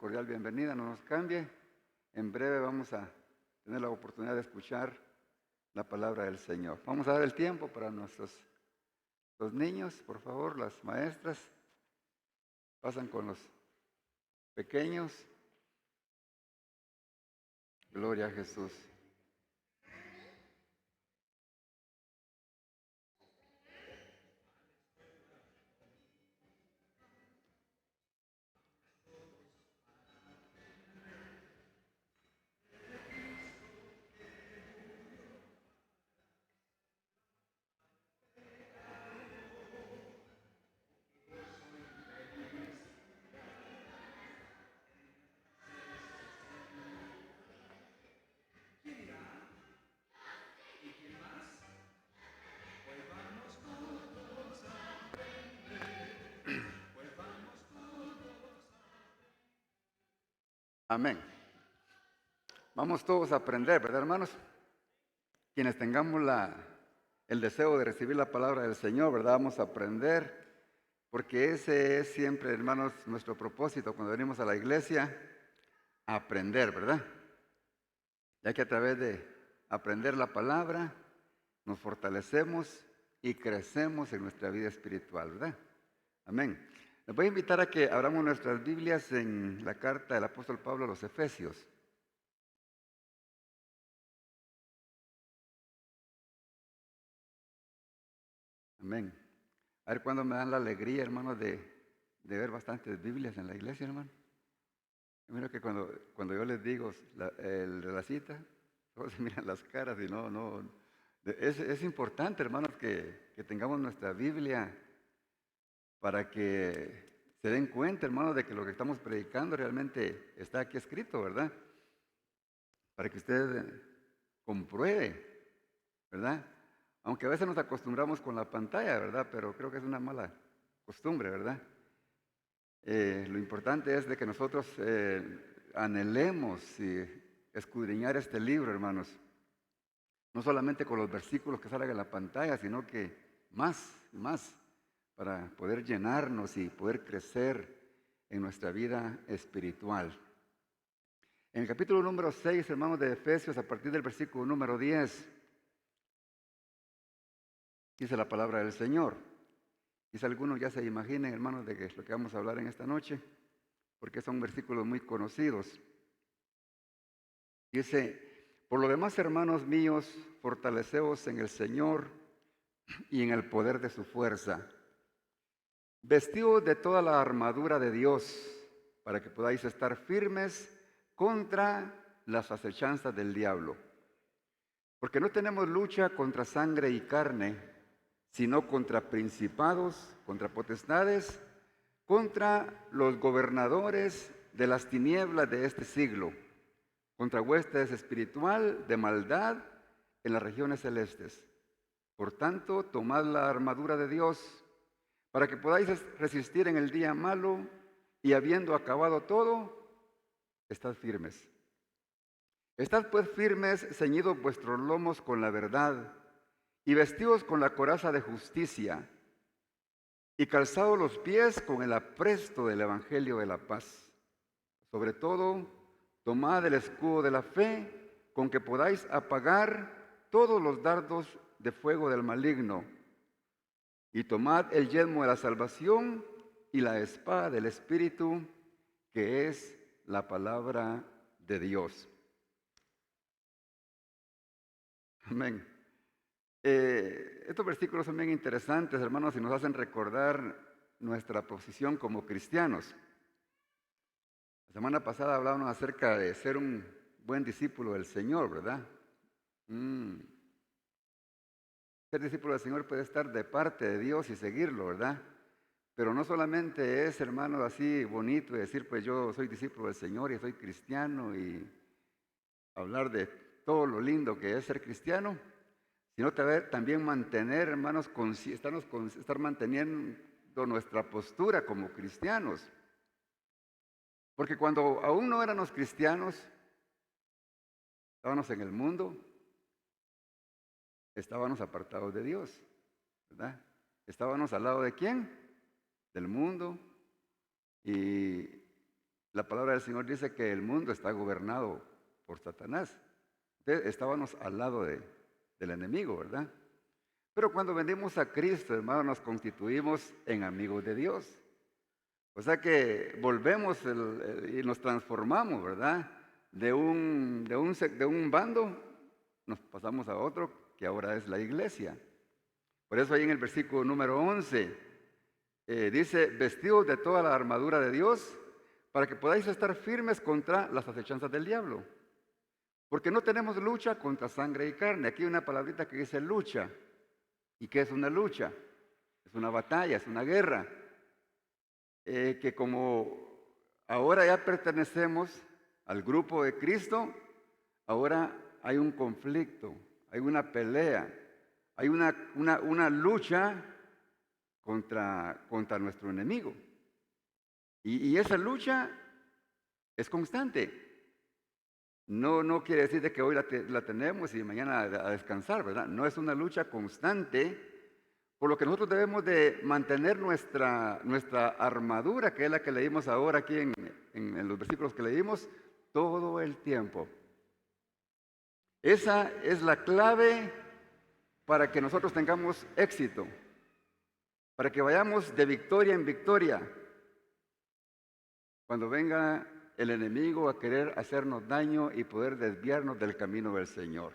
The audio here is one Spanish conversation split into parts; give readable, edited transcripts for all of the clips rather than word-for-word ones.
cordial bienvenida, no nos cambie. En breve vamos a tener la oportunidad de escuchar la palabra del Señor. Vamos a dar el tiempo para los niños, por favor, las maestras. Pasan con los pequeños. Gloria a Jesús. Amén. Vamos todos a aprender, ¿verdad, hermanos? Quienes tengamos el deseo de recibir la palabra del Señor, ¿verdad? Vamos a aprender, porque ese es siempre, hermanos, nuestro propósito cuando venimos a la iglesia, aprender, ¿verdad? Ya que a través de aprender la palabra, nos fortalecemos y crecemos en nuestra vida espiritual, ¿verdad? Amén. Les voy a invitar a que abramos nuestras Biblias en la carta del apóstol Pablo a los Efesios. Amén. A ver cuándo me dan la alegría, hermanos, de ver bastantes Biblias en la iglesia, hermano. Mira que cuando yo les digo la cita, todos se miran las caras y no. Es importante, hermanos, que tengamos nuestra Biblia para que se den cuenta, hermanos, de que lo que estamos predicando realmente está aquí escrito, ¿verdad? Para que usted compruebe, ¿verdad? Aunque a veces nos acostumbramos con la pantalla, ¿verdad? Pero creo que es una mala costumbre, ¿verdad? Lo importante es de que nosotros anhelemos y escudriñar este libro, hermanos. No solamente con los versículos que salgan en la pantalla, sino que más, para poder llenarnos y poder crecer en nuestra vida espiritual. En el capítulo número 6, hermanos de Efesios, a partir del versículo número 10, dice la palabra del Señor. Quizá algunos ya se imaginen, hermanos, de que es lo que vamos a hablar en esta noche, porque son versículos muy conocidos. Dice, por lo demás, hermanos míos, fortaleceos en el Señor y en el poder de su fuerza. Vestidos de toda la armadura de Dios, para que podáis estar firmes contra las acechanzas del diablo. Porque no tenemos lucha contra sangre y carne, sino contra principados, contra potestades, contra los gobernadores de las tinieblas de este siglo, contra huestes espiritual de maldad en las regiones celestes. Por tanto, tomad la armadura de Dios, para que podáis resistir en el día malo, y habiendo acabado todo, estad firmes. Estad pues firmes, ceñidos vuestros lomos con la verdad, y vestidos con la coraza de justicia, y calzados los pies con el apresto del evangelio de la paz. Sobre todo, tomad el escudo de la fe, con que podáis apagar todos los dardos de fuego del maligno. Y tomad el yelmo de la salvación y la espada del Espíritu, que es la palabra de Dios. Amén. Estos versículos son bien interesantes, hermanos, y nos hacen recordar nuestra posición como cristianos. La semana pasada hablábamos acerca de ser un buen discípulo del Señor, ¿verdad? Ser discípulo del Señor puede estar de parte de Dios y seguirlo, ¿verdad? Pero no solamente es, hermano, así bonito y decir, pues yo soy discípulo del Señor y soy cristiano y hablar de todo lo lindo que es ser cristiano, sino también mantener, hermanos, estar manteniendo nuestra postura como cristianos. Porque cuando aún no éramos cristianos, estábamos en el mundo, estábamos apartados de Dios, ¿verdad? Estábamos al lado de ¿quién? Del mundo, y La palabra del Señor dice que el mundo está gobernado por Satanás. Entonces, estábamos al lado del enemigo, ¿verdad? Pero cuando venimos a Cristo, hermano, nos constituimos en amigos de Dios. O sea que volvemos y nos transformamos, ¿verdad? De un bando nos pasamos a otro que ahora es la iglesia. Por eso ahí en el versículo número 11 dice, vestidos de toda la armadura de Dios para que podáis estar firmes contra las acechanzas del diablo. Porque no tenemos lucha contra sangre y carne. Aquí hay una palabrita que dice lucha. ¿Y qué es una lucha? Es una batalla, es una guerra. Que como ahora ya pertenecemos al grupo de Cristo, ahora hay un conflicto, hay una pelea, hay una lucha contra nuestro enemigo. Y esa lucha es constante. No quiere decir de que hoy la tenemos y mañana a descansar, ¿verdad? No, es una lucha constante, por lo que nosotros debemos de mantener nuestra armadura, que es la que leímos ahora aquí en los versículos que leímos, todo el tiempo. Esa es la clave para que nosotros tengamos éxito, para que vayamos de victoria en victoria. Cuando venga el enemigo a querer hacernos daño y poder desviarnos del camino del Señor.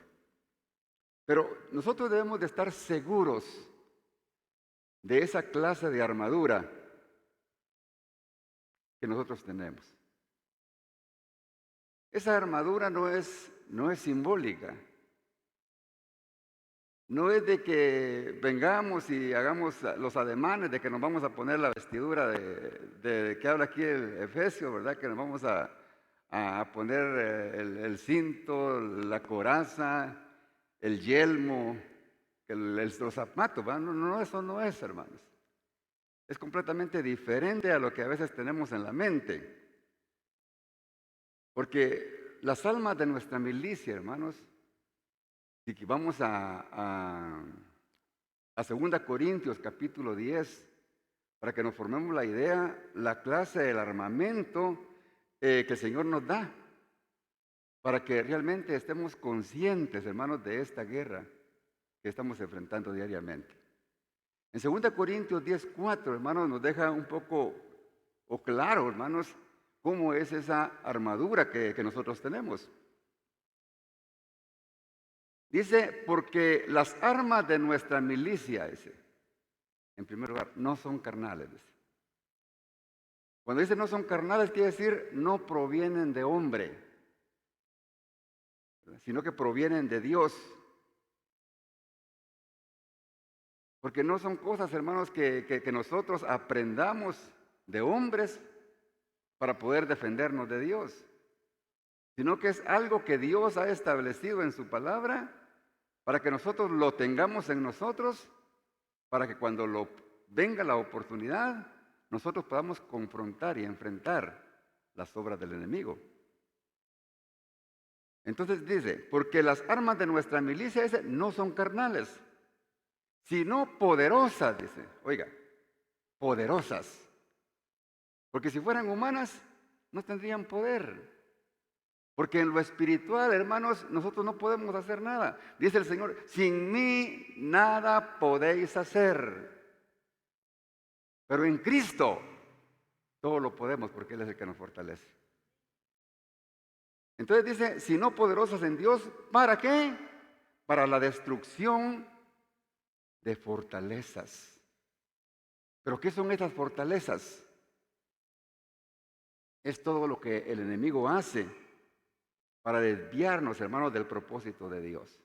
Pero nosotros debemos de estar seguros de esa clase de armadura que nosotros tenemos. Esa armadura no es simbólica. No es de que vengamos y hagamos los ademanes de que nos vamos a poner la vestidura de que habla aquí el Efesio, ¿verdad? Que nos vamos a poner el cinto, la coraza, el yelmo, los zapatos, ¿verdad? No, eso no es, hermanos. Es completamente diferente a lo que a veces tenemos en la mente. Porque las almas de nuestra milicia, hermanos, y vamos a 2 Corintios capítulo 10, para que nos formemos la idea, la clase del armamento que el Señor nos da, para que realmente estemos conscientes, hermanos, de esta guerra que estamos enfrentando diariamente. En 2 Corintios 10:4, hermanos, nos deja un poco, o claro, hermanos, cómo es esa armadura que nosotros tenemos. Dice, porque las armas de nuestra milicia, dice, en primer lugar, no son carnales. Dice. Cuando dice no son carnales, quiere decir no provienen de hombre, sino que provienen de Dios. Porque no son cosas, hermanos, que nosotros aprendamos de hombres para poder defendernos de Dios, sino que es algo que Dios ha establecido en su palabra para que nosotros lo tengamos en nosotros, para que cuando venga la oportunidad, nosotros podamos confrontar y enfrentar las obras del enemigo. Entonces dice, porque las armas de nuestra milicia no son carnales, sino poderosas, dice, oiga, poderosas. Porque si fueran humanas, no tendrían poder. Porque en lo espiritual, hermanos, nosotros no podemos hacer nada. Dice el Señor, sin mí nada podéis hacer. Pero en Cristo todo lo podemos porque Él es el que nos fortalece. Entonces dice, si no poderosas en Dios, ¿para qué? Para la destrucción de fortalezas. ¿Pero qué son estas fortalezas? Es todo lo que el enemigo hace para desviarnos, hermanos, del propósito de Dios.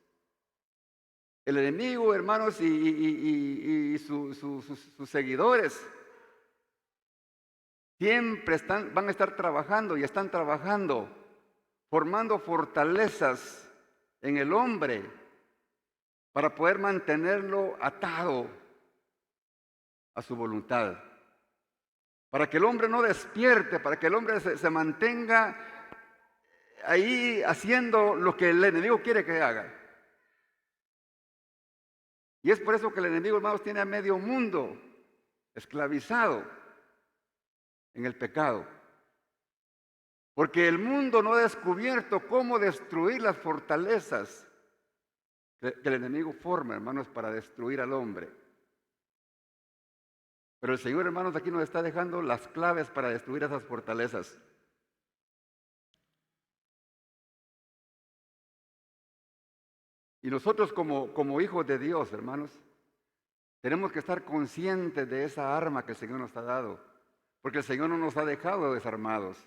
El enemigo, hermanos, y sus seguidores siempre van a estar trabajando y están trabajando, formando fortalezas en el hombre para poder mantenerlo atado a su voluntad. Para que el hombre no despierte, para que el hombre se mantenga ahí haciendo lo que el enemigo quiere que haga. Y es por eso que el enemigo, hermanos, tiene a medio mundo esclavizado en el pecado. Porque el mundo no ha descubierto cómo destruir las fortalezas que el enemigo forma, hermanos, para destruir al hombre. Pero el Señor, hermanos, aquí nos está dejando las claves para destruir esas fortalezas. Y nosotros como hijos de Dios, hermanos, tenemos que estar conscientes de esa arma que el Señor nos ha dado. Porque el Señor no nos ha dejado desarmados,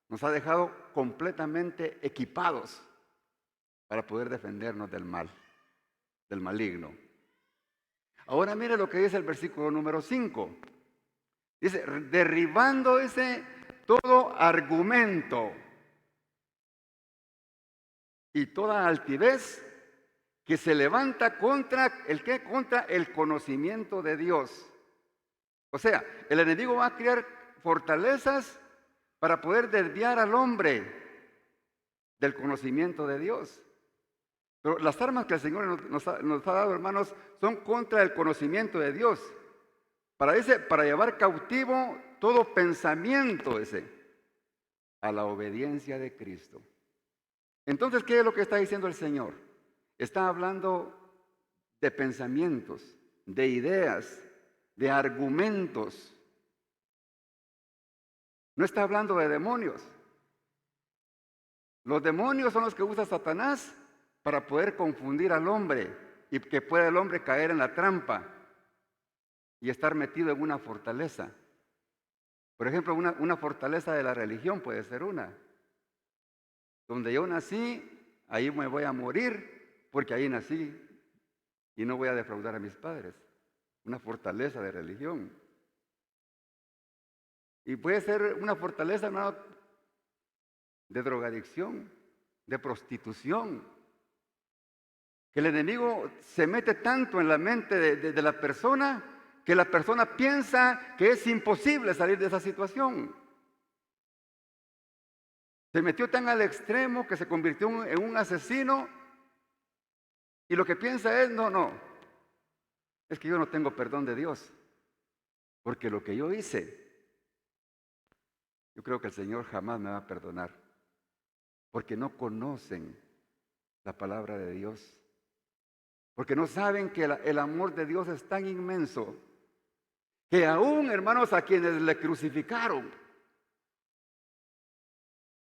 nos ha dejado completamente equipados para poder defendernos del mal, del maligno. Ahora mire lo que dice el versículo número 5. Dice, derribando todo argumento y toda altivez que se levanta contra el ¿qué? Contra el conocimiento de Dios. O sea, el enemigo va a crear fortalezas para poder desviar al hombre del conocimiento de Dios. Pero las armas que el Señor nos ha dado, hermanos, son contra el conocimiento de Dios. Para llevar cautivo todo pensamiento a la obediencia de Cristo. Entonces, ¿qué es lo que está diciendo el Señor? Está hablando de pensamientos, de ideas, de argumentos. No está hablando de demonios. Los demonios son los que usa Satanás para poder confundir al hombre y que pueda el hombre caer en la trampa y estar metido en una fortaleza. Por ejemplo, una fortaleza de la religión puede ser una. Donde yo nací, ahí me voy a morir porque ahí nací y no voy a defraudar a mis padres. Una fortaleza de religión. Y puede ser una fortaleza, hermano, de drogadicción, de prostitución. Que el enemigo se mete tanto en la mente de la persona que la persona piensa que es imposible salir de esa situación. Se metió tan al extremo que se convirtió en un asesino y lo que piensa es, no, es que yo no tengo perdón de Dios, porque lo que yo hice, yo creo que el Señor jamás me va a perdonar, porque no conocen la palabra de Dios, porque no saben que el amor de Dios es tan inmenso, que aún, hermanos, a quienes le crucificaron,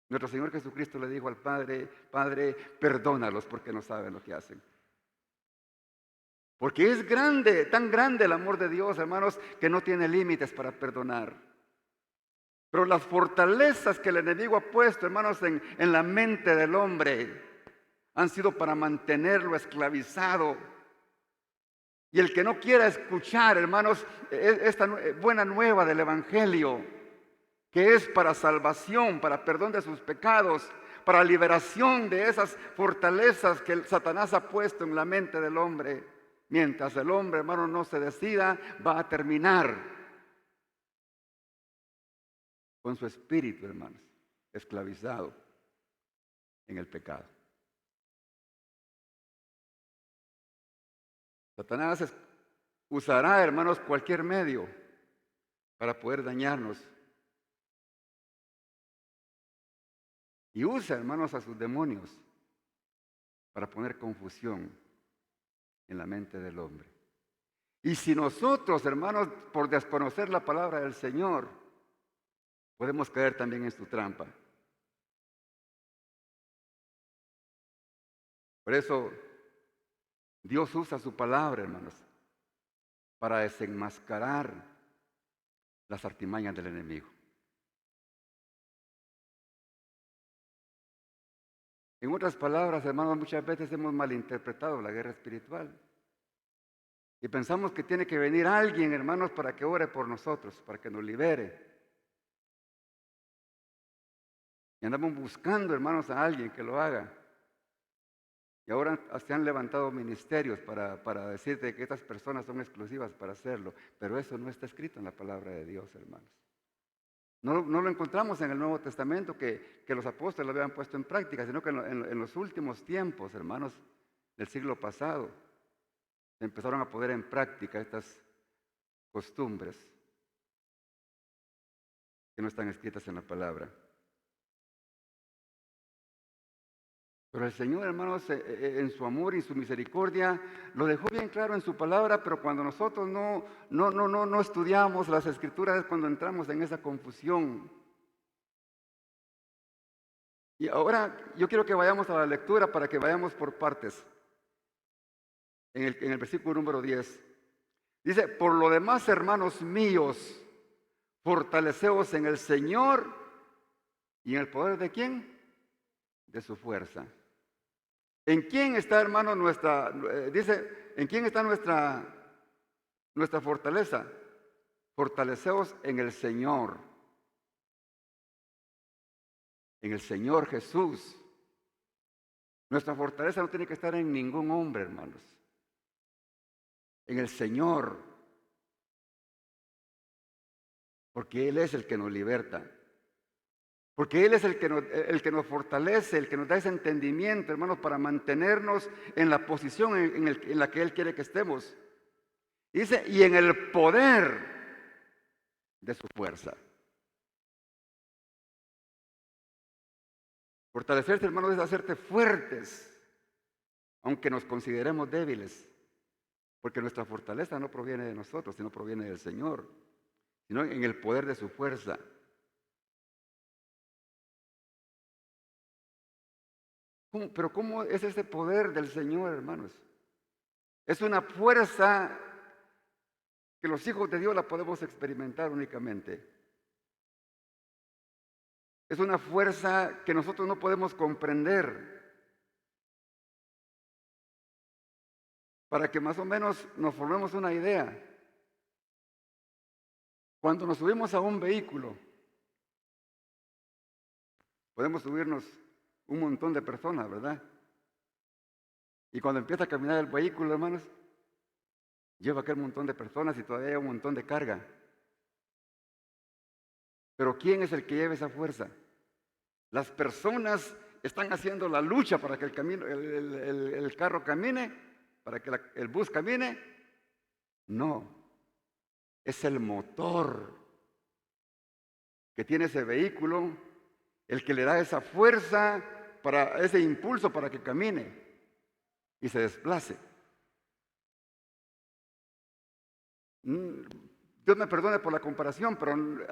nuestro Señor Jesucristo le dijo al Padre, Padre, perdónalos porque no saben lo que hacen. Porque es grande, tan grande el amor de Dios, hermanos, que no tiene límites para perdonar. Pero las fortalezas que el enemigo ha puesto, hermanos, en la mente del hombre, han sido para mantenerlo esclavizado. Y el que no quiera escuchar, hermanos, esta buena nueva del Evangelio, que es para salvación, para perdón de sus pecados, para liberación de esas fortalezas que Satanás ha puesto en la mente del hombre. Mientras el hombre, hermano, no se decida, va a terminar con su espíritu, hermanos, esclavizado en el pecado. Satanás usará, hermanos, cualquier medio para poder dañarnos. Y usa, hermanos, a sus demonios para poner confusión en la mente del hombre. Y si nosotros, hermanos, por desconocer la palabra del Señor, podemos caer también en su trampa. Por eso, Dios usa su palabra, hermanos, para desenmascarar las artimañas del enemigo. En otras palabras, hermanos, muchas veces hemos malinterpretado la guerra espiritual. Y pensamos que tiene que venir alguien, hermanos, para que ore por nosotros, para que nos libere. Y andamos buscando, hermanos, a alguien que lo haga. Y ahora se han levantado ministerios para decirte que estas personas son exclusivas para hacerlo. Pero eso no está escrito en la palabra de Dios, hermanos. No lo encontramos en el Nuevo Testamento que los apóstoles lo habían puesto en práctica, sino que en los últimos tiempos, hermanos, del siglo pasado, se empezaron a poner en práctica estas costumbres que no están escritas en la palabra. Pero el Señor, hermanos, en su amor y su misericordia, lo dejó bien claro en su palabra, pero cuando nosotros no estudiamos las Escrituras es cuando entramos en esa confusión. Y ahora yo quiero que vayamos a la lectura para que vayamos por partes. En el versículo número 10. Dice, por lo demás, hermanos míos, fortaleceos en el Señor y en el poder ¿de quién? De su fuerza. ¿En quién está, hermano, dice, en quién está nuestra fortaleza? Fortaleceos en el Señor Jesús. Nuestra fortaleza no tiene que estar en ningún hombre, hermanos. En el Señor. Porque Él es el que nos liberta. Porque Él es el que nos fortalece, el que nos da ese entendimiento, hermanos, para mantenernos en la posición en la que Él quiere que estemos. Dice, y en el poder de su fuerza. Fortalecerse, hermanos, es hacerte fuertes, aunque nos consideremos débiles. Porque nuestra fortaleza no proviene de nosotros, sino proviene del Señor, sino en el poder de su fuerza. Pero ¿cómo es ese poder del Señor, hermanos? Es una fuerza que los hijos de Dios la podemos experimentar únicamente. Es una fuerza que nosotros no podemos comprender. Para que más o menos nos formemos una idea. Cuando nos subimos a un vehículo, podemos subirnos un montón de personas, ¿verdad? Y cuando empieza a caminar el vehículo, hermanos, lleva aquel montón de personas y todavía hay un montón de carga. Pero ¿quién es el que lleva esa fuerza? Las personas están haciendo la lucha para que el carro camine, para que el bus camine. No, es el motor que tiene ese vehículo, el que le da esa fuerza, para ese impulso para que camine y se desplace. Dios me perdone por la comparación, pero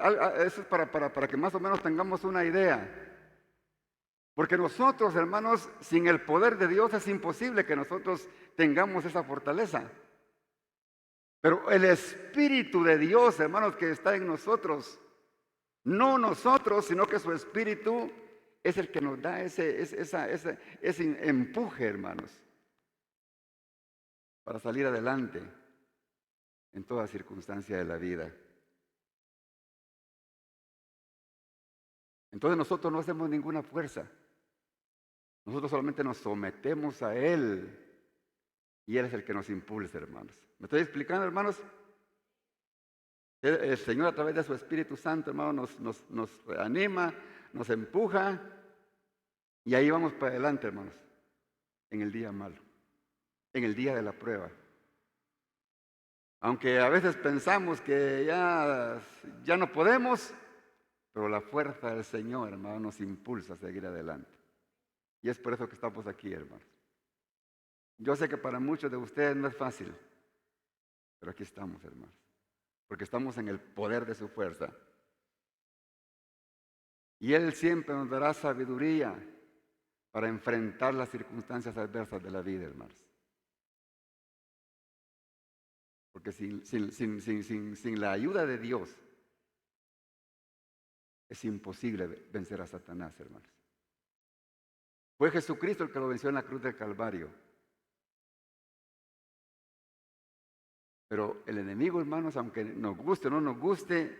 eso es para que más o menos tengamos una idea. Porque nosotros, hermanos, sin el poder de Dios es imposible que nosotros tengamos esa fortaleza. Pero el Espíritu de Dios, hermanos, que está en nosotros, no nosotros, sino que su Espíritu es el que nos da ese empuje, hermanos, para salir adelante en toda circunstancia de la vida. Entonces nosotros no hacemos ninguna fuerza. Nosotros solamente nos sometemos a Él y Él es el que nos impulsa, hermanos. ¿Me estoy explicando, hermanos? El Señor a través de su Espíritu Santo, hermano, nos anima, nos empuja y ahí vamos para adelante, hermanos, en el día malo, en el día de la prueba. Aunque a veces pensamos que ya no podemos, pero la fuerza del Señor, hermano, nos impulsa a seguir adelante. Y es por eso que estamos aquí, hermanos. Yo sé que para muchos de ustedes no es fácil, pero aquí estamos, hermanos, porque estamos en el poder de su fuerza. Y Él siempre nos dará sabiduría para enfrentar las circunstancias adversas de la vida, hermanos. Porque sin la ayuda de Dios es imposible vencer a Satanás, hermanos. Fue Jesucristo el que lo venció en la cruz del Calvario. Pero el enemigo, hermanos, aunque nos guste o no nos guste,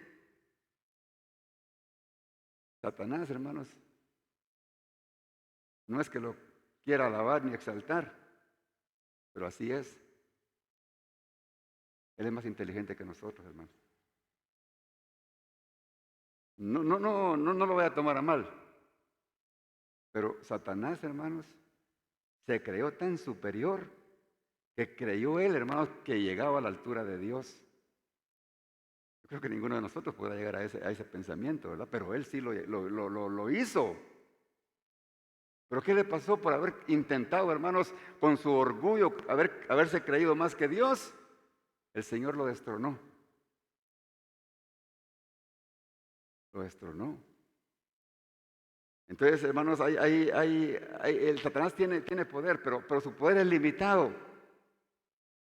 Satanás, hermanos, no es que lo quiera alabar ni exaltar, pero así es. Él es más inteligente que nosotros, hermanos. No lo voy a tomar a mal. Pero Satanás, hermanos, se creó tan superior que creyó él, hermanos, que llegaba a la altura de Dios. Yo creo que ninguno de nosotros puede llegar a ese pensamiento, ¿verdad? Pero él sí lo hizo. ¿Pero qué le pasó por haber intentado, hermanos, con su orgullo, haberse creído más que Dios? El Señor lo destronó. Lo destronó. Entonces, hermanos, el Satanás tiene poder, pero su poder es limitado.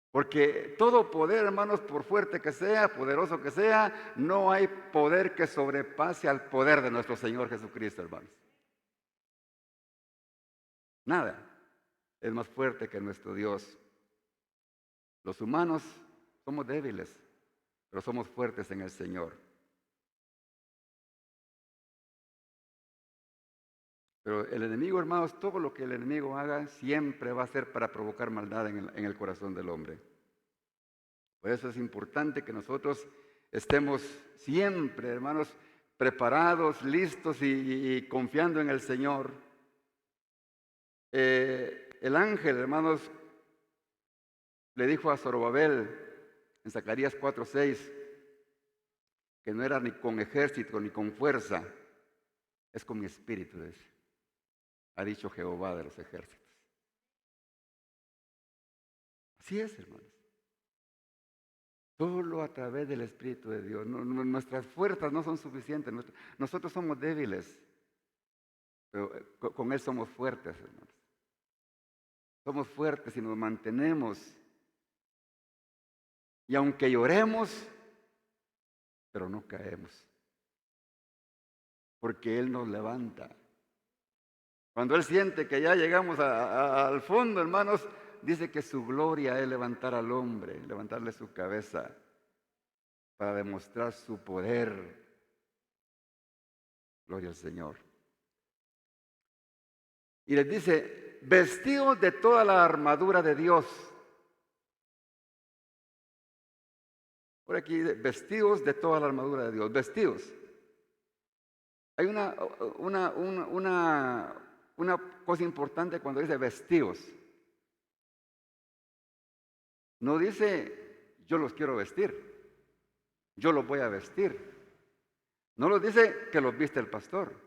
Porque todo poder, hermanos, por fuerte que sea, poderoso que sea, no hay poder que sobrepase al poder de nuestro Señor Jesucristo, hermanos. Nada es más fuerte que nuestro Dios. Los humanos somos débiles, pero somos fuertes en el Señor. Pero el enemigo, hermanos, todo lo que el enemigo haga siempre va a ser para provocar maldad en el corazón del hombre. Por eso es importante que nosotros estemos siempre, hermanos, preparados, listos y confiando en el Señor. El ángel, hermanos, le dijo a Zorobabel en Zacarías 4:6 que no era ni con ejército ni con fuerza, es con mi espíritu, ha dicho Jehová de los ejércitos. Así es, hermanos. Solo a través del Espíritu de Dios. Nuestras fuerzas no son suficientes. Nosotros somos débiles, pero con Él somos fuertes, hermanos. Somos fuertes y nos mantenemos. Y aunque lloremos, pero no caemos. Porque Él nos levanta. Cuando Él siente que ya llegamos al fondo, hermanos, dice que su gloria es levantar al hombre, levantarle su cabeza para demostrar su poder. Gloria al Señor. Y les dice, vestidos de toda la armadura de Dios. Por aquí, vestidos de toda la armadura de Dios. Vestidos. Hay una cosa importante cuando dice vestidos. No dice, yo los quiero vestir. Yo los voy a vestir. No los dice que los viste el pastor.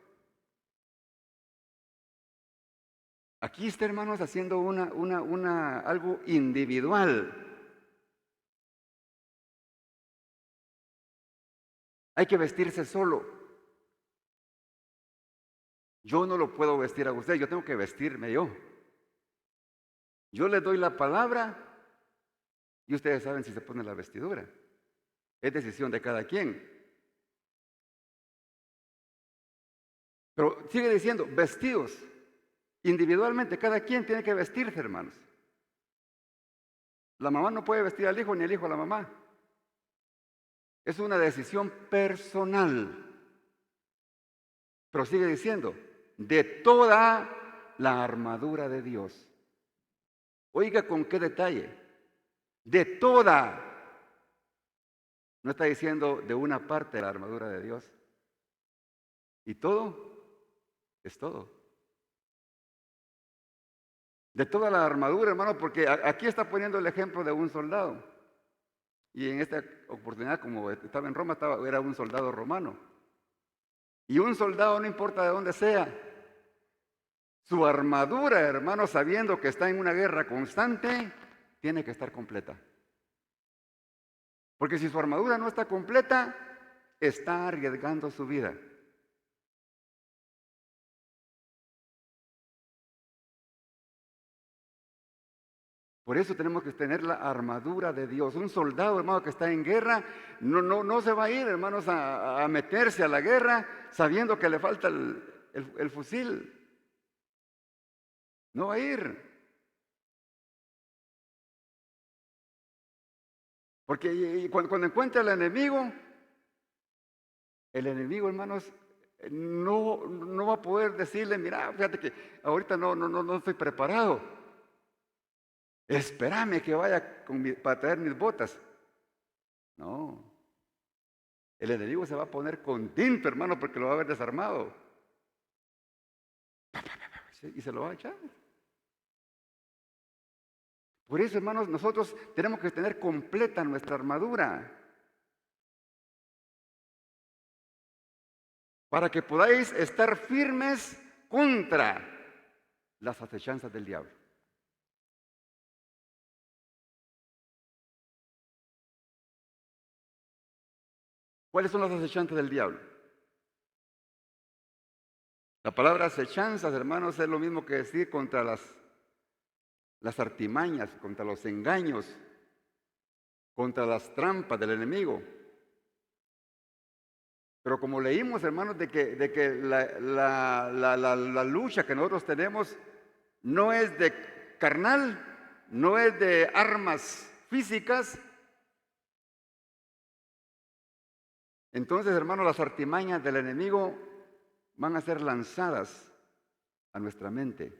Aquí está, hermanos, haciendo algo individual. Hay que vestirse solo. Yo no lo puedo vestir a usted, yo tengo que vestirme yo. Yo les doy la palabra y ustedes saben si se pone la vestidura. Es decisión de cada quien. Pero sigue diciendo, vestidos. Individualmente, cada quien tiene que vestirse, hermanos. La mamá no puede vestir al hijo ni el hijo a la mamá. Es una decisión personal. Pero sigue diciendo, de toda la armadura de Dios. Oiga con qué detalle. De toda. No está diciendo de una parte de la armadura de Dios. Y todo es todo. De toda la armadura, hermano, porque aquí está poniendo el ejemplo de un soldado. Y en esta oportunidad, como estaba en Roma, era un soldado romano. Y un soldado, no importa de dónde sea, su armadura, hermano, sabiendo que está en una guerra constante, tiene que estar completa. Porque si su armadura no está completa, está arriesgando su vida. Por eso tenemos que tener la armadura de Dios. Un soldado, hermano, que está en guerra, no se va a ir, hermanos, a meterse a la guerra sabiendo que le falta el fusil. No va a ir. Porque cuando encuentra al enemigo, hermanos, no va a poder decirle, mira, fíjate que ahorita no estoy preparado. Espérame que vaya para traer mis botas. No. El enemigo se va a poner contento, hermano, porque lo va a haber desarmado. Y se lo va a echar. Por eso, hermanos, nosotros tenemos que tener completa nuestra armadura. Para que podáis estar firmes contra las acechanzas del diablo. ¿Cuáles son las acechanzas del diablo? La palabra acechanzas, hermanos, es lo mismo que decir contra las artimañas, contra los engaños, contra las trampas del enemigo. Pero como leímos, hermanos, de que la lucha que nosotros tenemos no es de carnal, no es de armas físicas. Entonces, hermanos, las artimañas del enemigo van a ser lanzadas a nuestra mente.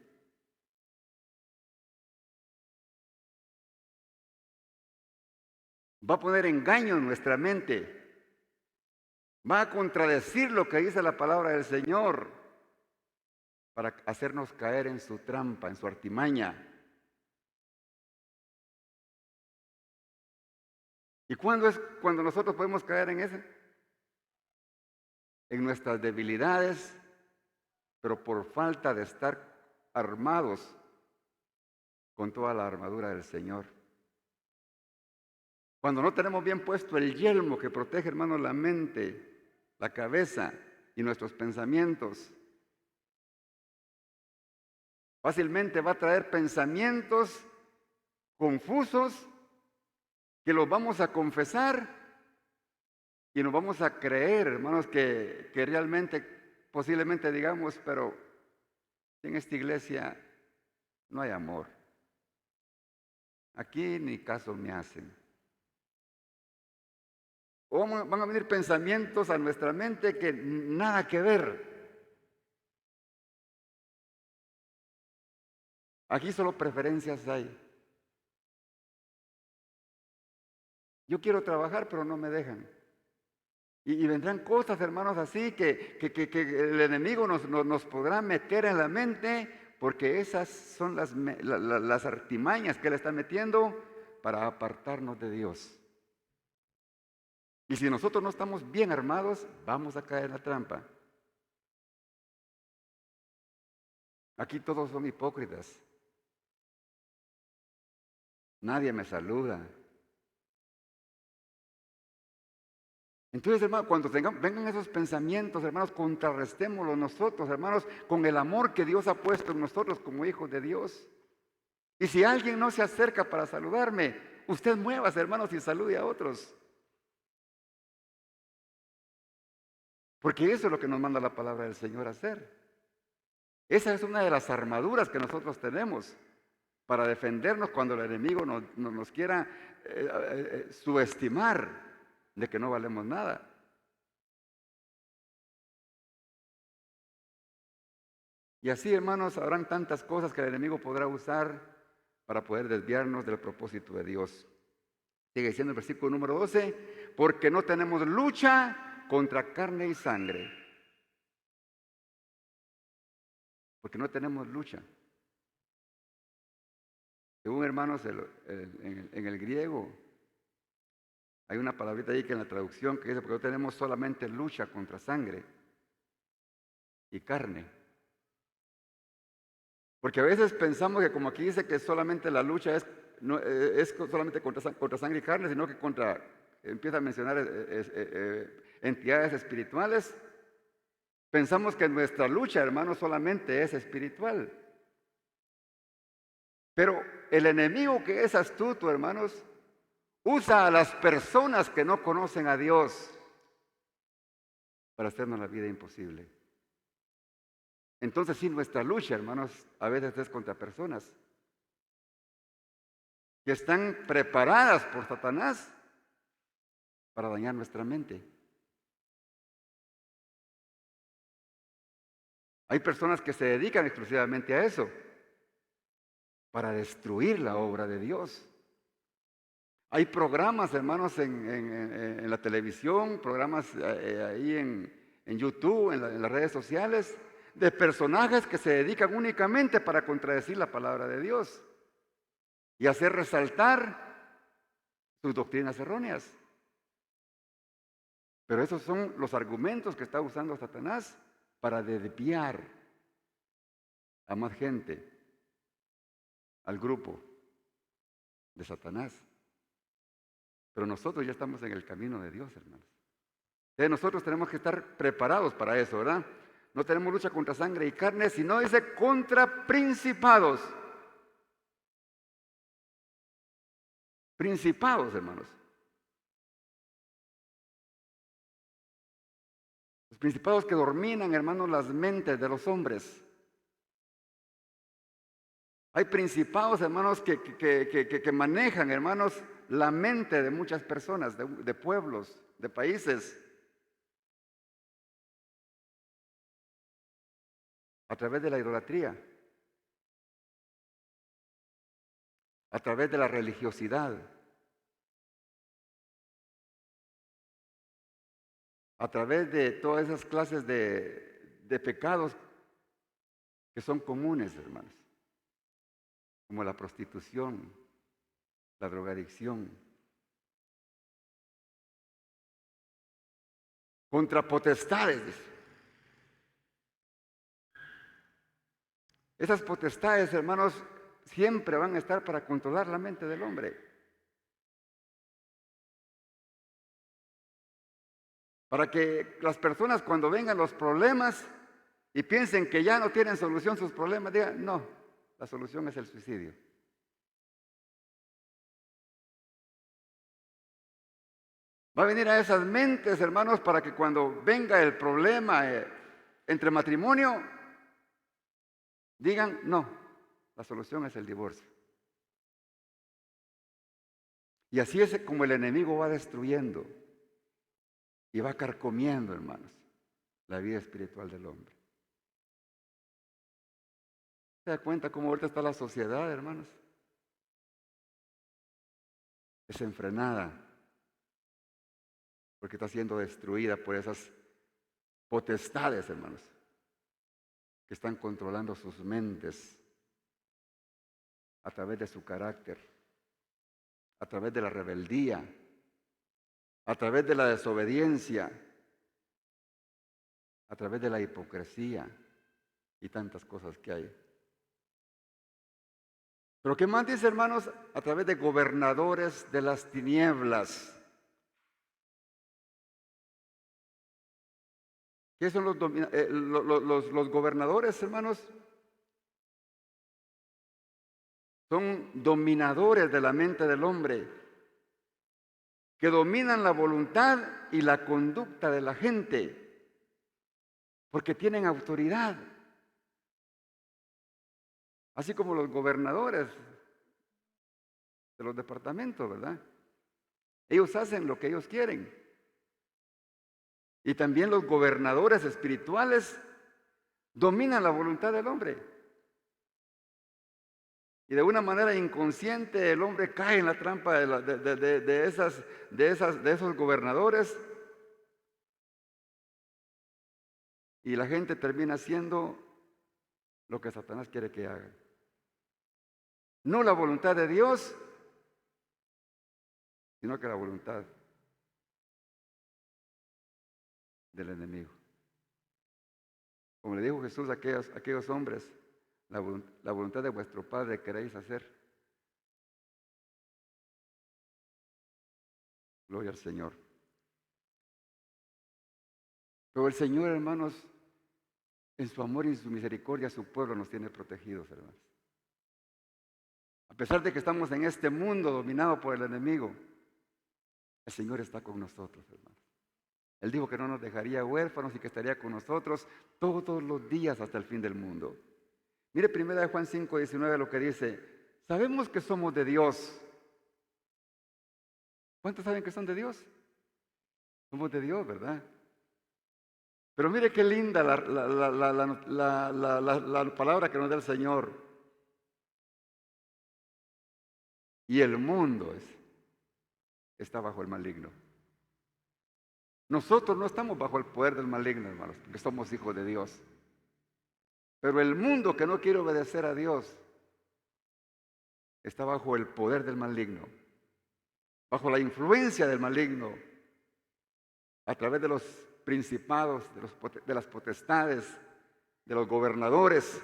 Va a poner engaño en nuestra mente. Va a contradecir lo que dice la palabra del Señor para hacernos caer en su trampa, en su artimaña. ¿Y cuándo es cuando nosotros podemos caer en ese? En nuestras debilidades, pero por falta de estar armados con toda la armadura del Señor. Cuando no tenemos bien puesto el yelmo que protege, hermanos, la mente, la cabeza y nuestros pensamientos, fácilmente va a traer pensamientos confusos que los vamos a confesar y nos vamos a creer, hermanos, que realmente, posiblemente digamos, pero en esta iglesia no hay amor. Aquí ni caso me hacen. O van a venir pensamientos a nuestra mente que nada que ver. Aquí solo preferencias hay. Yo quiero trabajar, pero no me dejan. Y vendrán cosas, hermanos, así que el enemigo nos podrá meter en la mente, porque esas son las artimañas que él está metiendo para apartarnos de Dios. Y si nosotros no estamos bien armados, vamos a caer en la trampa. Aquí todos son hipócritas. Nadie me saluda. Entonces, hermanos, cuando vengan esos pensamientos, hermanos, contrarrestémoslos nosotros, hermanos, con el amor que Dios ha puesto en nosotros como hijos de Dios. Y si alguien no se acerca para saludarme, usted muévase, hermanos, y salude a otros. Porque eso es lo que nos manda la palabra del Señor a hacer. Esa es una de las armaduras que nosotros tenemos para defendernos cuando el enemigo nos quiera subestimar de que no valemos nada. Y así, hermanos, habrán tantas cosas que el enemigo podrá usar para poder desviarnos del propósito de Dios. Sigue diciendo el versículo número 12, porque no tenemos lucha contra carne y sangre. Porque no tenemos lucha. Según, hermanos, en el griego, hay una palabrita ahí que en la traducción que dice, porque no tenemos solamente lucha contra sangre y carne. Porque a veces pensamos que como aquí dice que solamente la lucha no es solamente contra sangre y carne, sino que empieza a mencionar entidades espirituales. Pensamos que nuestra lucha, hermanos, solamente es espiritual. Pero el enemigo, que es astuto, hermanos, usa a las personas que no conocen a Dios para hacernos la vida imposible. Entonces sí, nuestra lucha, hermanos, a veces es contra personas que están preparadas por Satanás para dañar nuestra mente. Hay personas que se dedican exclusivamente a eso, para destruir la obra de Dios. Hay programas, hermanos, en la televisión, programas ahí en YouTube, en las redes sociales, de personajes que se dedican únicamente para contradecir la palabra de Dios y hacer resaltar sus doctrinas erróneas. Pero esos son los argumentos que está usando Satanás para desviar a más gente al grupo de Satanás. Pero nosotros ya estamos en el camino de Dios, hermanos. Entonces nosotros tenemos que estar preparados para eso, ¿verdad? No tenemos lucha contra sangre y carne, sino dice contra principados. Principados, hermanos. Los principados que dominan, hermanos, las mentes de los hombres. Hay principados, hermanos, que manejan, hermanos, la mente de muchas personas, de pueblos, de países, a través de la idolatría, a través de la religiosidad, a través de todas esas clases de pecados que son comunes, hermanos, como la prostitución, la drogadicción, contra potestades. Esas potestades, hermanos, siempre van a estar para controlar la mente del hombre. Para que las personas cuando vengan los problemas y piensen que ya no tienen solución sus problemas, digan, no, la solución es el suicidio. Va a venir a esas mentes, hermanos, para que cuando venga el problema entre matrimonio, digan, no, la solución es el divorcio. Y así es como el enemigo va destruyendo y va carcomiendo, hermanos, la vida espiritual del hombre. ¿Se da cuenta cómo ahorita está la sociedad, hermanos? Desenfrenada, porque está siendo destruida por esas potestades, hermanos, que están controlando sus mentes a través de su carácter, a través de la rebeldía, a través de la desobediencia, a través de la hipocresía y tantas cosas que hay. Pero ¿qué más dice, hermanos? A través de gobernadores de las tinieblas. ¿Qué son los gobernadores, hermanos? Son dominadores de la mente del hombre, que dominan la voluntad y la conducta de la gente, porque tienen autoridad. Así como los gobernadores de los departamentos, ¿verdad? Ellos hacen lo que ellos quieren. Y también los gobernadores espirituales dominan la voluntad del hombre. Y de una manera inconsciente el hombre cae en la trampa de esos gobernadores. Y la gente termina haciendo lo que Satanás quiere que haga. No la voluntad de Dios, sino que la voluntad del enemigo. Como le dijo Jesús a aquellos hombres, la voluntad de vuestro Padre queréis hacer. Gloria al Señor. Pero el Señor, hermanos, en su amor y en su misericordia, su pueblo nos tiene protegidos, hermanos. A pesar de que estamos en este mundo dominado por el enemigo, el Señor está con nosotros, hermanos. Él dijo que no nos dejaría huérfanos y que estaría con nosotros todos los días hasta el fin del mundo. Mire 1 Juan 5:19 lo que dice. Sabemos que somos de Dios. ¿Cuántos saben que son de Dios? Somos de Dios, ¿verdad? Pero mire qué linda la palabra que nos da el Señor. Y el mundo está bajo el maligno. Nosotros no estamos bajo el poder del maligno, hermanos, porque somos hijos de Dios. Pero el mundo que no quiere obedecer a Dios está bajo el poder del maligno, bajo la influencia del maligno, a través de los principados, de las potestades, de los gobernadores.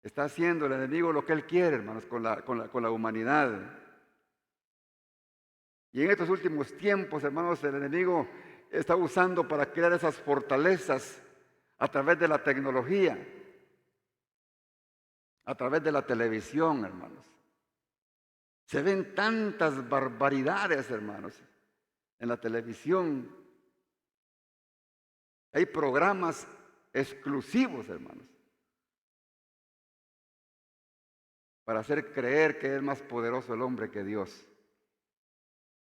Está haciendo el enemigo lo que él quiere, hermanos, con la humanidad. Y en estos últimos tiempos, hermanos, el enemigo está usando para crear esas fortalezas a través de la tecnología, a través de la televisión, hermanos. Se ven tantas barbaridades, hermanos, en la televisión. Hay programas exclusivos, hermanos, para hacer creer que es más poderoso el hombre que Dios,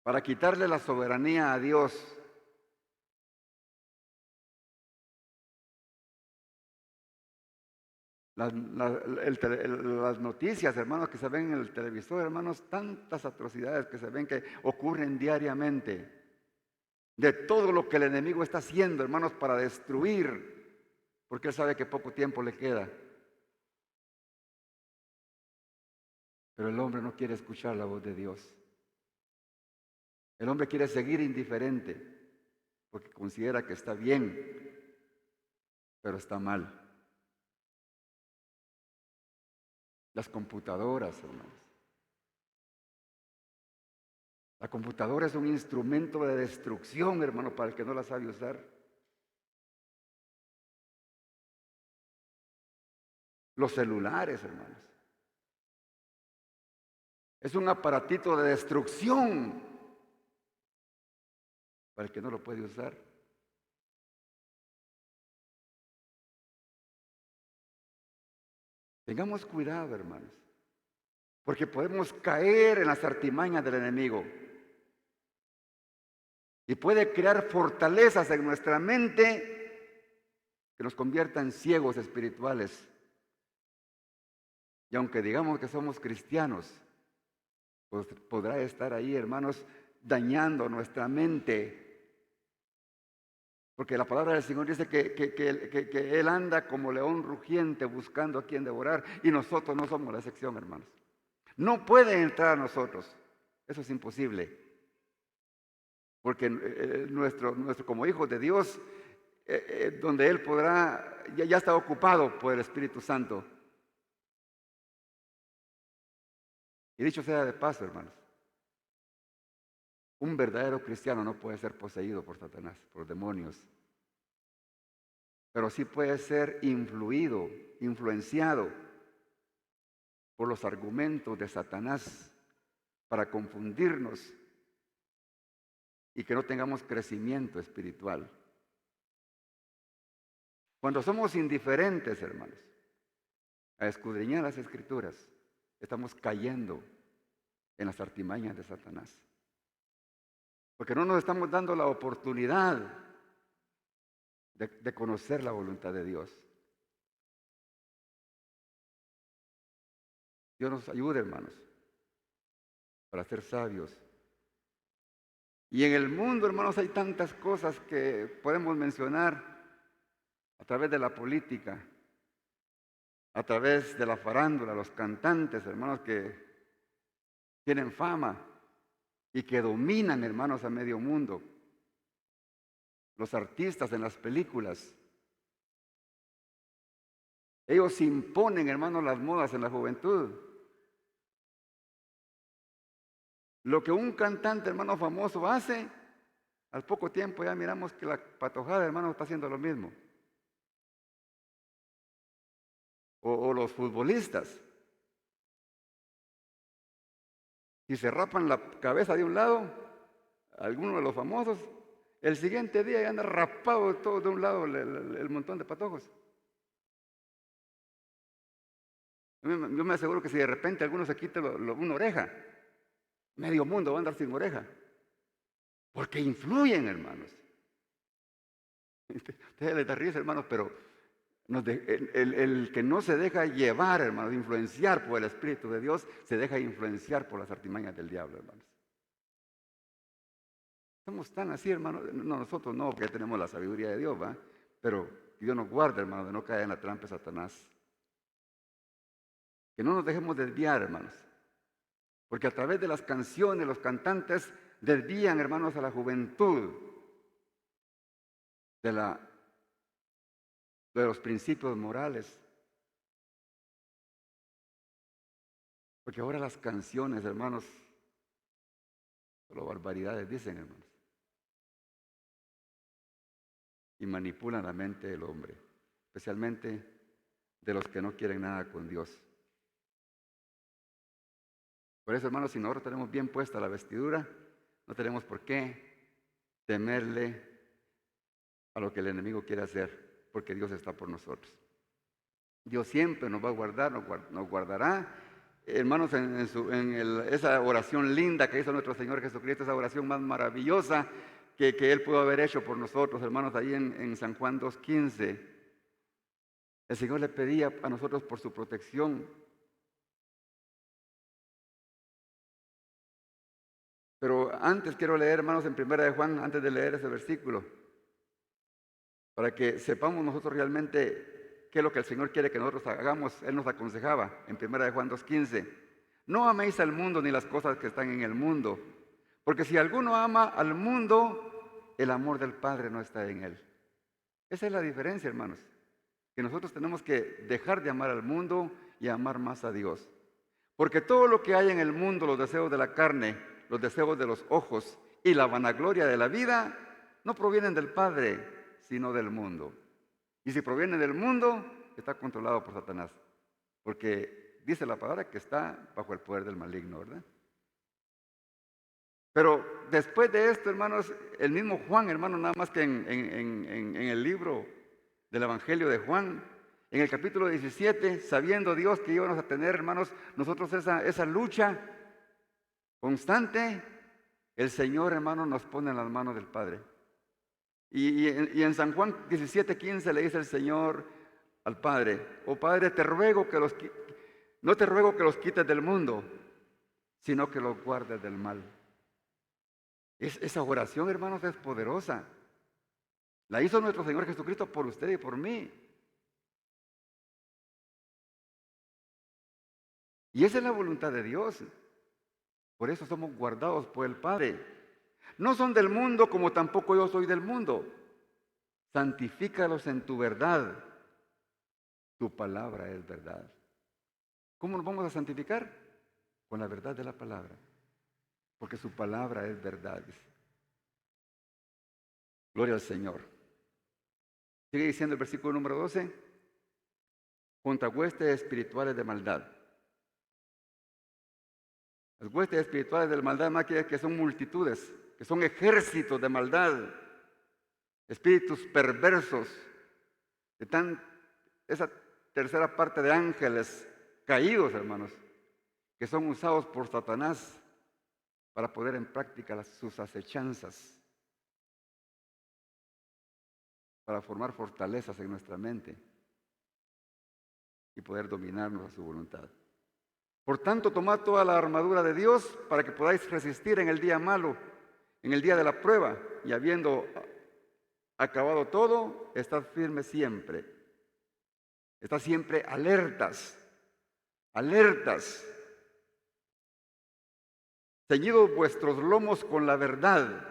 para quitarle la soberanía a Dios. Las noticias, hermanos, que se ven en el televisor, hermanos, tantas atrocidades que se ven que ocurren diariamente, de todo lo que el enemigo está haciendo, hermanos, para destruir, porque él sabe que poco tiempo le queda. Pero el hombre no quiere escuchar la voz de Dios. El hombre quiere seguir indiferente, porque considera que está bien, pero está mal. Las computadoras, hermanos. La computadora es un instrumento de destrucción, hermano, para el que no la sabe usar. Los celulares, hermanos. Es un aparatito de destrucción para el que no lo puede usar. Tengamos cuidado, hermanos, porque podemos caer en las artimañas del enemigo y puede crear fortalezas en nuestra mente que nos conviertan ciegos espirituales. Y aunque digamos que somos cristianos, pues podrá estar ahí, hermanos, dañando nuestra mente. Porque la palabra del Señor dice que Él anda como león rugiente buscando a quien devorar, y nosotros no somos la excepción, hermanos. No puede entrar a nosotros. Eso es imposible. Porque como hijos de Dios, donde Él podrá, ya está ocupado por el Espíritu Santo. Y dicho sea de paso, hermanos, un verdadero cristiano no puede ser poseído por Satanás, por demonios. Pero sí puede ser influido, influenciado por los argumentos de Satanás para confundirnos y que no tengamos crecimiento espiritual. Cuando somos indiferentes, hermanos, a escudriñar las Escrituras, estamos cayendo en las artimañas de Satanás. Porque no nos estamos dando la oportunidad de conocer la voluntad de Dios. Dios nos ayude, hermanos, para ser sabios. Y en el mundo, hermanos, hay tantas cosas que podemos mencionar a través de la política, a través de la farándula, los cantantes, hermanos, que tienen fama y que dominan, hermanos, a medio mundo. Los artistas en las películas. Ellos imponen, hermanos, las modas en la juventud. Lo que un cantante, hermano, famoso hace, al poco tiempo ya miramos que la patojada, hermano, está haciendo lo mismo. O los futbolistas. Si se rapan la cabeza de un lado, alguno de los famosos, el siguiente día ya anda rapado todo de un lado el montón de patojos. Yo me aseguro que si de repente alguno se quita una oreja, medio mundo va a andar sin oreja. Porque influyen, hermanos. Ustedes les da risa, hermanos, pero el que no se deja llevar, hermanos, influenciar por el Espíritu de Dios, se deja influenciar por las artimañas del diablo, hermanos. Somos tan así, hermanos. No, nosotros no, porque tenemos la sabiduría de Dios, ¿va? Pero Dios nos guarda, hermanos, de no caer en la trampa de Satanás. Que no nos dejemos desviar, hermanos. Porque a través de las canciones, los cantantes desvían, hermanos, a la juventud de los principios morales. Porque ahora las canciones, hermanos, solo barbaridades dicen, hermanos. Y manipulan la mente del hombre, especialmente de los que no quieren nada con Dios. Por eso, hermanos, si nosotros tenemos bien puesta la vestidura, no tenemos por qué temerle a lo que el enemigo quiere hacer, porque Dios está por nosotros. Dios siempre nos va a guardar, nos guardará. Hermanos, esa oración linda que hizo nuestro Señor Jesucristo, esa oración más maravillosa que Él pudo haber hecho por nosotros, hermanos, ahí en San Juan 2:15. El Señor le pedía a nosotros por su protección. Pero antes quiero leer, hermanos, en Primera de Juan, antes de leer ese versículo, para que sepamos nosotros realmente qué es lo que el Señor quiere que nosotros hagamos. Él nos aconsejaba en Primera de Juan 2:15. No améis al mundo ni las cosas que están en el mundo, porque si alguno ama al mundo, el amor del Padre no está en él. Esa es la diferencia, hermanos, que nosotros tenemos que dejar de amar al mundo y amar más a Dios. Porque todo lo que hay en el mundo, los deseos de la carne, los deseos de los ojos y la vanagloria de la vida, no provienen del Padre, sino del mundo. Y si proviene del mundo, está controlado por Satanás. Porque dice la palabra que está bajo el poder del maligno, ¿verdad? Pero después de esto, hermanos, el mismo Juan, hermano, nada más que en el libro del Evangelio de Juan, en el capítulo 17, sabiendo Dios que íbamos a tener, hermanos, nosotros esa lucha constante, el Señor, hermano, nos pone en las manos del Padre. Y en San Juan 17:15 le dice el Señor al Padre: oh Padre, no te ruego que los quites del mundo, sino que los guardes del mal. Esa oración, hermanos, es poderosa. La hizo nuestro Señor Jesucristo por usted y por mí. Y esa es la voluntad de Dios. Por eso somos guardados por el Padre. No son del mundo, como tampoco yo soy del mundo. Santifícalos en tu verdad. Tu palabra es verdad. ¿Cómo nos vamos a santificar? Con la verdad de la palabra. Porque su palabra es verdad. Gloria al Señor. Sigue diciendo el versículo número 12. Contra huestes espirituales de maldad. Las huestes espirituales de maldad, más que son multitudes, que son ejércitos de maldad, espíritus perversos, esa tercera parte de ángeles caídos, hermanos, que son usados por Satanás para poner en práctica sus acechanzas, para formar fortalezas en nuestra mente y poder dominarnos a su voluntad. Por tanto, tomad toda la armadura de Dios para que podáis resistir en el día malo, en el día de la prueba, y habiendo acabado todo, estad firmes siempre. Estad siempre alertas, alertas. Ceñidos vuestros lomos con la verdad.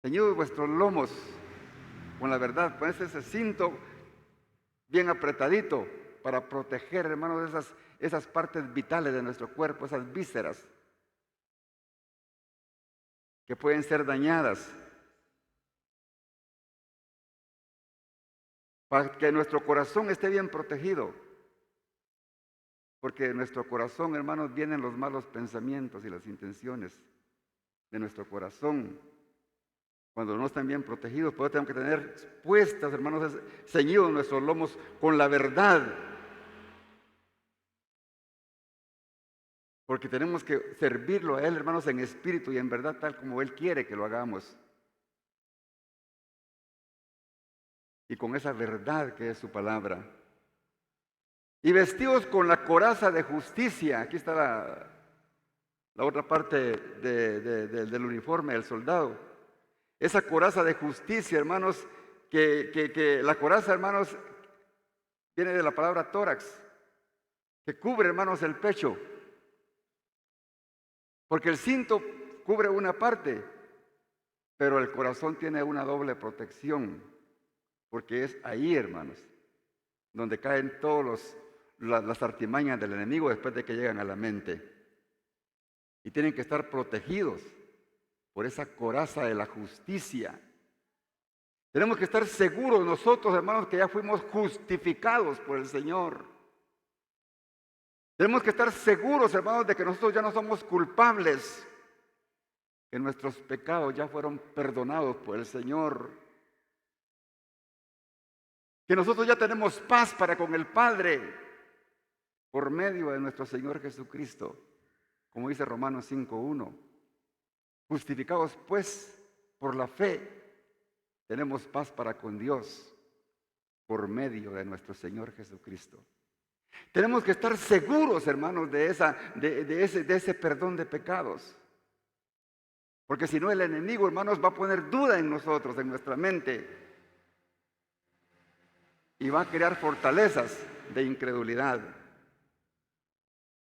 Ceñidos vuestros lomos con la verdad. Poned ese cinto bien apretadito para proteger, hermanos, esas partes vitales de nuestro cuerpo, esas vísceras que pueden ser dañadas. Para que nuestro corazón esté bien protegido. Porque en nuestro corazón, hermanos, vienen los malos pensamientos y las intenciones de nuestro corazón. Cuando no están bien protegidos, pues tenemos que tener puestas, hermanos, ceñidos nuestros lomos con la verdad. Porque tenemos que servirlo a Él, hermanos, en espíritu y en verdad, tal como Él quiere que lo hagamos. Y con esa verdad que es su palabra. Y vestidos con la coraza de justicia. Aquí está la otra parte del uniforme del soldado. Esa coraza de justicia, hermanos, que la coraza, hermanos, viene de la palabra tórax, que cubre, hermanos, el pecho. Porque el cinto cubre una parte, pero el corazón tiene una doble protección, porque es ahí, hermanos, donde caen todos las artimañas del enemigo después de que llegan a la mente. Y tienen que estar protegidos por esa coraza de la justicia. Tenemos que estar seguros nosotros, hermanos, que ya fuimos justificados por el Señor. Tenemos que estar seguros, hermanos, de que nosotros ya no somos culpables, que nuestros pecados ya fueron perdonados por el Señor, que nosotros ya tenemos paz para con el Padre por medio de nuestro Señor Jesucristo, como dice Romanos 5:1. Justificados pues por la fe, tenemos paz para con Dios por medio de nuestro Señor Jesucristo. Tenemos que estar seguros, hermanos, de ese perdón de pecados. Porque si no, el enemigo, hermanos, va a poner duda en nosotros, en nuestra mente. Y va a crear fortalezas de incredulidad.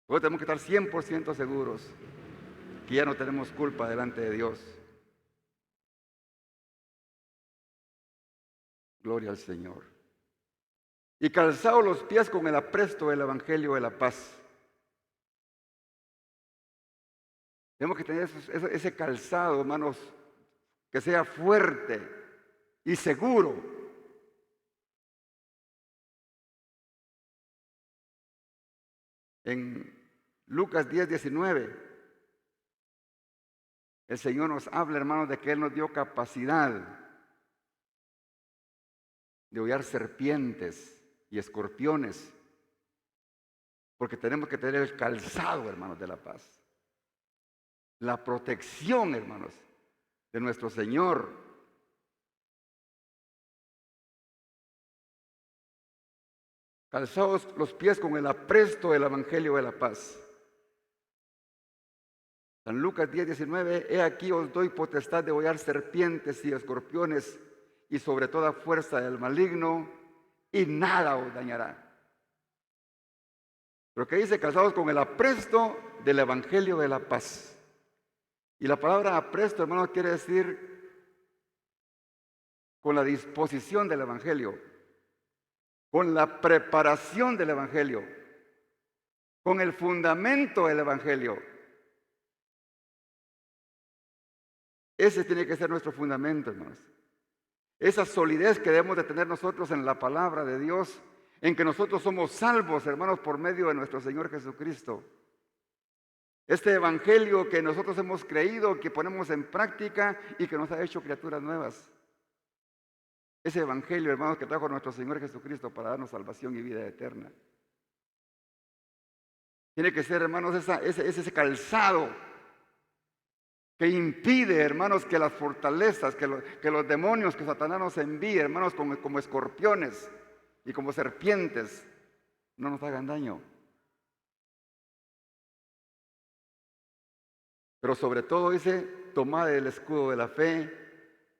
Nosotros tenemos que estar 100% seguros que ya no tenemos culpa delante de Dios. Gloria al Señor. Y calzados los pies con el apresto del Evangelio de la paz. Tenemos que tener ese calzado, hermanos, que sea fuerte y seguro. En Lucas 10:19, el Señor nos habla, hermanos, de que Él nos dio capacidad de hollar serpientes y escorpiones, porque tenemos que tener el calzado, hermanos, de la paz. La protección, hermanos, de nuestro Señor. Calzados los pies con el apresto del Evangelio de la paz. San Lucas 10:19, he aquí os doy potestad de hollar serpientes y escorpiones y sobre toda fuerza del maligno, y nada os dañará. Pero que dice, calzados con el apresto del Evangelio de la paz. Y la palabra apresto, hermano, quiere decir con la disposición del Evangelio, con la preparación del Evangelio, con el fundamento del Evangelio. Ese tiene que ser nuestro fundamento, hermanos. Esa solidez que debemos de tener nosotros en la palabra de Dios, en que nosotros somos salvos, hermanos, por medio de nuestro Señor Jesucristo. Este evangelio que nosotros hemos creído, que ponemos en práctica y que nos ha hecho criaturas nuevas. Ese evangelio, hermanos, que trajo nuestro Señor Jesucristo para darnos salvación y vida eterna. Tiene que ser, hermanos, ese calzado que impide, hermanos, que las fortalezas, que los demonios que Satanás nos envíe, hermanos, como escorpiones y como serpientes, no nos hagan daño. Pero sobre todo dice, tomad el escudo de la fe,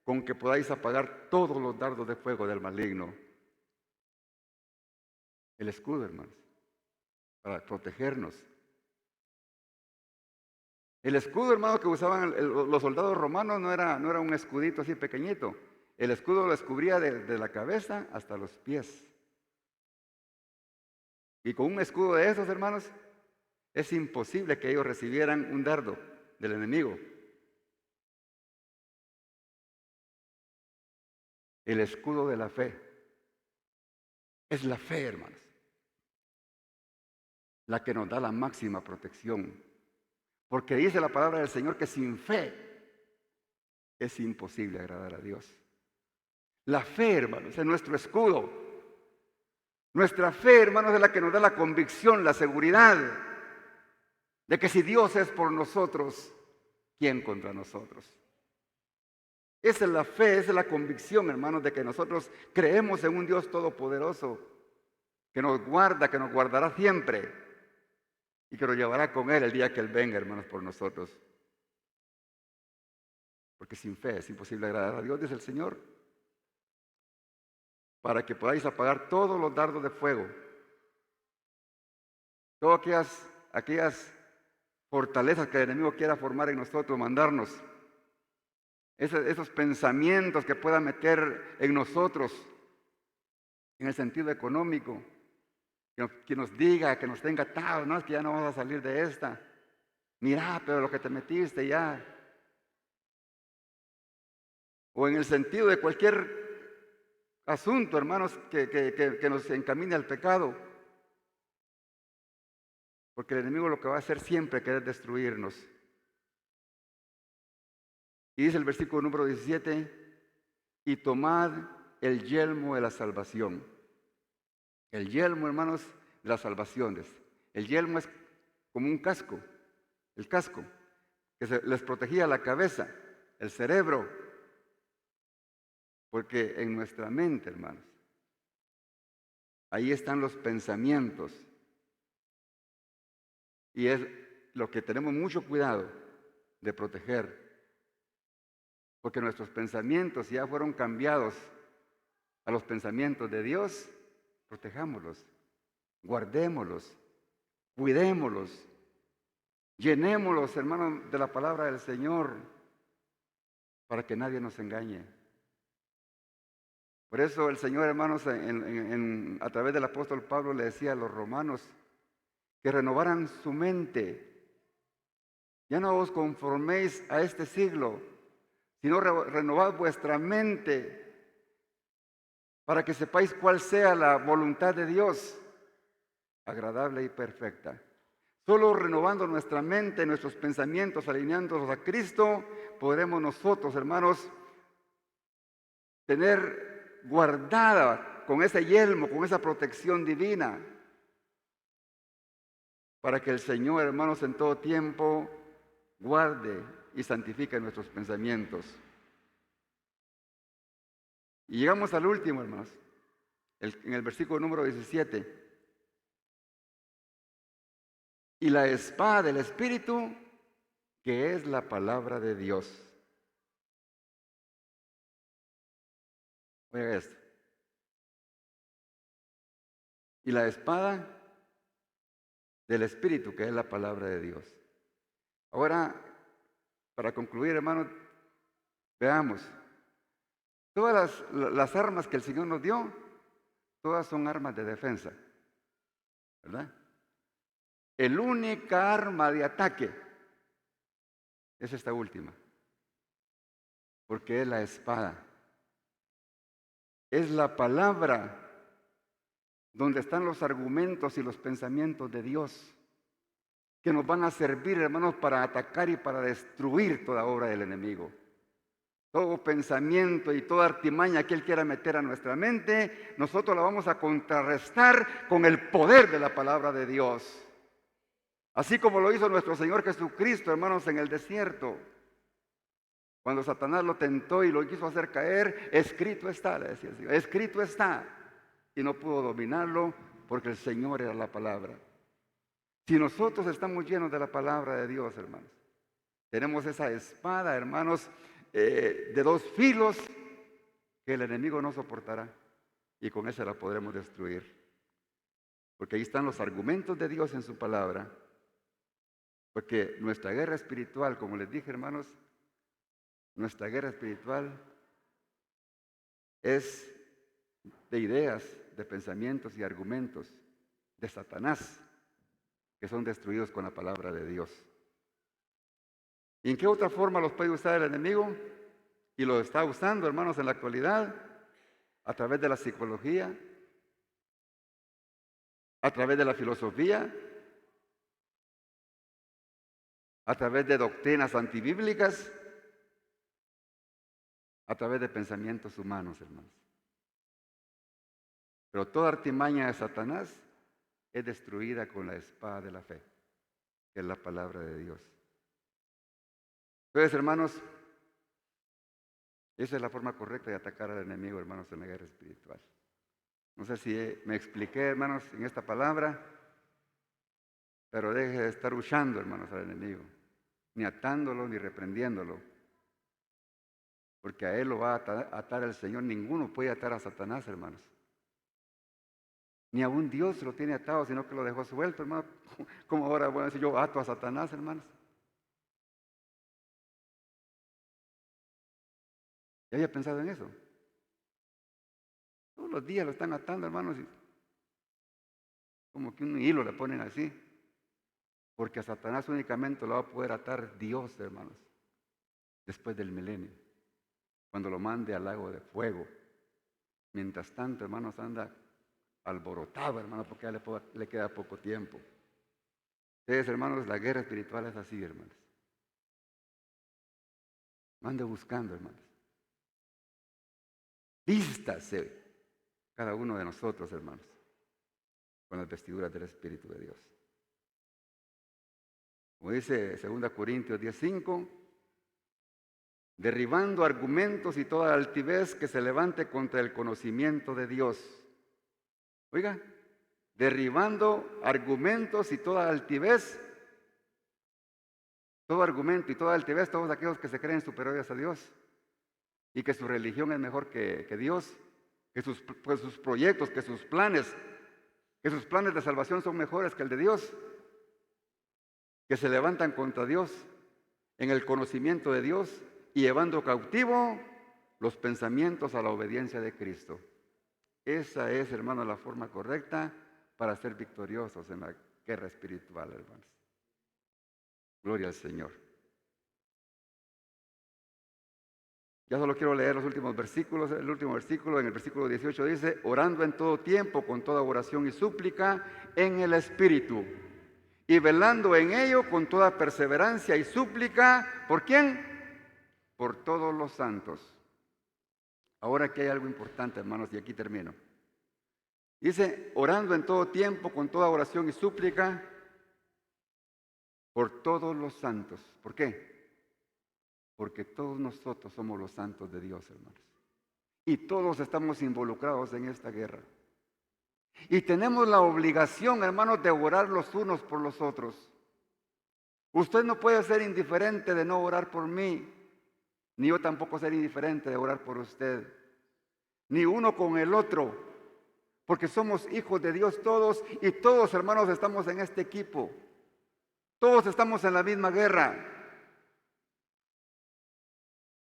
con que podáis apagar todos los dardos de fuego del maligno. El escudo, hermanos, para protegernos. El escudo, hermano, que usaban los soldados romanos no era un escudito así pequeñito. El escudo los cubría de la cabeza hasta los pies. Y con un escudo de esos, hermanos, es imposible que ellos recibieran un dardo del enemigo. El escudo de la fe. Es la fe, hermanos, la que nos da la máxima protección. Porque dice la palabra del Señor que sin fe es imposible agradar a Dios. La fe, hermanos, es nuestro escudo. Nuestra fe, hermanos, es la que nos da la convicción, la seguridad de que si Dios es por nosotros, ¿quién contra nosotros? Esa es la fe, esa es la convicción, hermanos, de que nosotros creemos en un Dios todopoderoso, que nos guarda, que nos guardará siempre y que nos llevará con Él el día que Él venga, hermanos, por nosotros. Porque sin fe es imposible agradar a Dios, dice el Señor, para que podáis apagar todos los dardos de fuego, todas aquellas fortalezas que el enemigo quiera formar en nosotros, mandarnos, esos pensamientos que pueda meter en nosotros, en el sentido económico, que nos diga, que nos tenga atados, no, es que ya no vas a salir de esta. Mira, pero lo que te metiste ya. O en el sentido de cualquier asunto, hermanos, que nos encamine al pecado. Porque el enemigo lo que va a hacer siempre es querer destruirnos. Y dice el versículo número 17, y tomad el yelmo de la salvación. El yelmo, hermanos, de las salvaciones. El yelmo es como un casco, el casco, que les protegía la cabeza, el cerebro. Porque en nuestra mente, hermanos, ahí están los pensamientos. Y es lo que tenemos mucho cuidado de proteger. Porque nuestros pensamientos ya fueron cambiados a los pensamientos de Dios. Protejámoslos, guardémoslos, cuidémoslos, llenémoslos, hermanos, de la palabra del Señor, para que nadie nos engañe. Por eso el Señor, hermanos, a través del apóstol Pablo le decía a los romanos que renovaran su mente. Ya no os conforméis a este siglo, sino renovad vuestra mente para que sepáis cuál sea la voluntad de Dios, agradable y perfecta. Solo renovando nuestra mente, nuestros pensamientos, alineándolos a Cristo, podremos nosotros, hermanos, tener guardada con ese yelmo, con esa protección divina, para que el Señor, hermanos, en todo tiempo guarde y santifique nuestros pensamientos. Y llegamos al último, hermanos, en el versículo número 17. Y la espada del Espíritu, que es la palabra de Dios. Oiga esto. Y la espada del Espíritu, que es la palabra de Dios. Ahora, para concluir, hermanos, veamos. Todas las armas que el Señor nos dio, todas son armas de defensa, ¿verdad? El única arma de ataque es esta última, porque es la espada. Es la palabra donde están los argumentos y los pensamientos de Dios, que nos van a servir, hermanos, para atacar y para destruir toda obra del enemigo. Todo pensamiento y toda artimaña que Él quiera meter a nuestra mente, nosotros la vamos a contrarrestar con el poder de la palabra de Dios. Así como lo hizo nuestro Señor Jesucristo, hermanos, en el desierto. Cuando Satanás lo tentó y lo quiso hacer caer, escrito está, le decía el Señor, escrito está. Y no pudo dominarlo porque el Señor era la palabra. Si nosotros estamos llenos de la palabra de Dios, hermanos, tenemos esa espada, hermanos, de dos filos que el enemigo no soportará y con esa la podremos destruir. Porque ahí están los argumentos de Dios en su palabra. Porque nuestra guerra espiritual, como les dije, hermanos, nuestra guerra espiritual es de ideas, de pensamientos y argumentos de Satanás que son destruidos con la palabra de Dios. ¿Y en qué otra forma los puede usar el enemigo? Y lo está usando, hermanos, en la actualidad, a través de la psicología, a través de la filosofía, a través de doctrinas antibíblicas, a través de pensamientos humanos, hermanos. Pero toda artimaña de Satanás es destruida con la espada de la fe, que es la palabra de Dios. Entonces, hermanos, esa es la forma correcta de atacar al enemigo, hermanos, en la guerra espiritual. No sé si me expliqué, hermanos, en esta palabra, pero deje de estar huyendo, hermanos, al enemigo, ni atándolo ni reprendiéndolo, porque a él lo va a atar el Señor. Ninguno puede atar a Satanás, hermanos. Ni aún Dios lo tiene atado, sino que lo dejó suelto, hermano. ¿Cómo ahora voy a decir yo ato a Satanás, hermanos? ¿Ya había pensado en eso? Todos los días lo están atando, hermanos. como que un hilo le ponen así, porque a Satanás únicamente lo va a poder atar Dios, hermanos, después del milenio, cuando lo mande al lago de fuego. Mientras tanto, hermanos, anda alborotado, hermanos, porque ya le queda poco tiempo. Ustedes, hermanos, la guerra espiritual es así, hermanos. Ande buscando, hermanos. Vístase cada uno de nosotros, hermanos, con las vestiduras del Espíritu de Dios. Como dice 2 Corintios 10:5, derribando argumentos y toda altivez que se levante contra el conocimiento de Dios. Oiga, derribando argumentos y toda altivez, todo argumento y toda altivez, todos aquellos que se creen superiores a Dios y que su religión es mejor que Dios, que sus proyectos, que sus planes de salvación son mejores que el de Dios, que se levantan contra Dios en el conocimiento de Dios y llevando cautivo los pensamientos a la obediencia de Cristo. Esa es, hermano, la forma correcta para ser victoriosos en la guerra espiritual, hermanos. Gloria al Señor. Ya solo quiero leer los últimos versículos. El último versículo, en el versículo 18 dice, orando en todo tiempo, con toda oración y súplica, en el Espíritu, y velando en ello con toda perseverancia y súplica, ¿por quién? Por todos los santos. Ahora aquí hay algo importante, hermanos, y aquí termino. Dice, orando en todo tiempo, con toda oración y súplica, por todos los santos. ¿Por qué? Porque todos nosotros somos los santos de Dios, hermanos. Y todos estamos involucrados en esta guerra. Y tenemos la obligación, hermanos, de orar los unos por los otros. Usted no puede ser indiferente de no orar por mí, ni yo tampoco ser indiferente de orar por usted, ni uno con el otro, porque somos hijos de Dios todos y todos, hermanos, estamos en este equipo. Todos estamos en la misma guerra.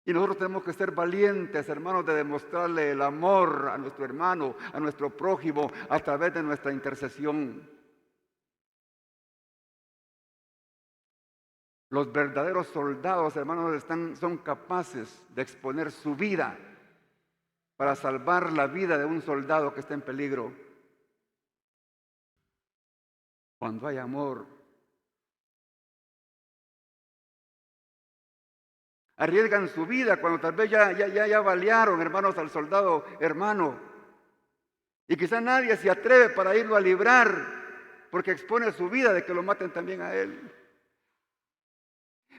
Y nosotros tenemos que ser valientes, hermanos, de demostrarle el amor a nuestro hermano, a nuestro prójimo, a través de nuestra intercesión. Los verdaderos soldados, hermanos, son capaces de exponer su vida para salvar la vida de un soldado que está en peligro. Cuando hay amor, arriesgan su vida cuando tal vez ya balearon, hermanos, al soldado hermano. Y quizá nadie se atreve para irlo a librar, porque expone su vida de que lo maten también a él.